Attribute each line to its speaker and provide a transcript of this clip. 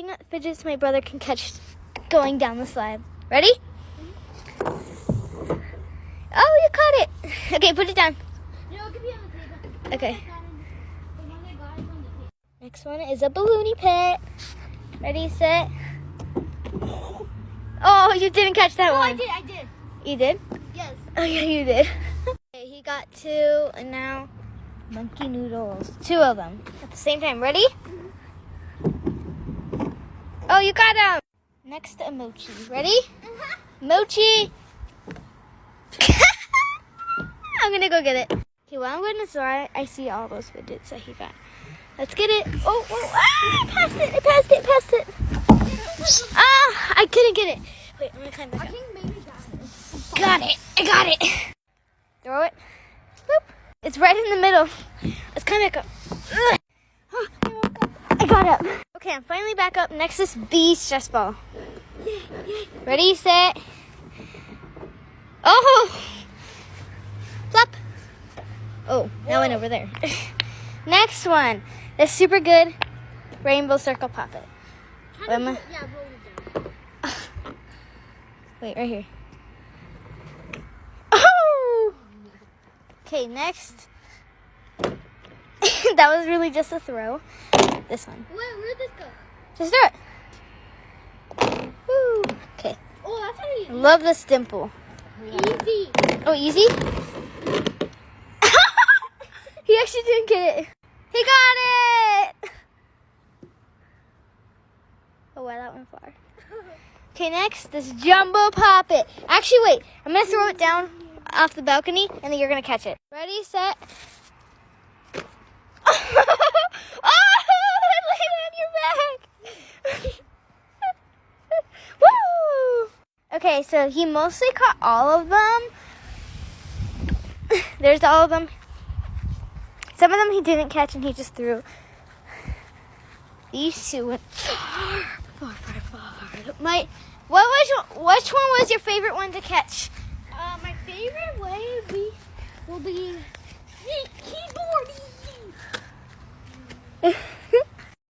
Speaker 1: finding fidgets my brother can catch going down the slide. Ready? Oh, you caught it. Okay, put it down.
Speaker 2: No, it could be on the table.
Speaker 1: Okay. Next one is a balloony pit. Ready, set. Oh, you didn't catch that one.
Speaker 2: I did.
Speaker 1: You did?
Speaker 2: Yes.
Speaker 1: Oh, yeah, you did. Okay, he got 2, and now monkey noodles. 2 of them at the same time. Ready? Oh, you got him. Next, a mochi. Ready? Mochi. I'm going to go get it. Okay, while I'm going to slide, I see all those fidgets that he got. Let's get it. Oh, I passed it. Ah, I couldn't get it. Wait, I'm going to climb back up.
Speaker 2: I think maybe that.
Speaker 1: Got it. I got it. Throw it. Boop. It's right in the middle. Let's climb back up. Ugh. Oh, I got up. Okay, I'm finally back up. Next is B stress ball. Ready, set. Oh! Flop. Oh, that went over there. Next one. The super good rainbow circle poppet.
Speaker 2: Roll it down.
Speaker 1: Wait, right here. Oh! Okay, next. That was really just a throw. This one.
Speaker 2: Where'd this go?
Speaker 1: Just throw it. Woo. Okay.
Speaker 2: Oh, that's how you
Speaker 1: Love this dimple.
Speaker 2: easy.
Speaker 1: Oh, easy? He actually didn't get it. He got it! Oh, wow, that went far. Okay, next, this jumbo poppet. Actually, wait. I'm going to throw it down off the balcony, and then you're going to catch it. Ready, set. Oh, it landed on your back. Woo! Okay, so he mostly caught all of them. There's all of them. Some of them he didn't catch and he just threw. These 2 went far. Which one was your favorite one to catch?
Speaker 2: My favorite way will be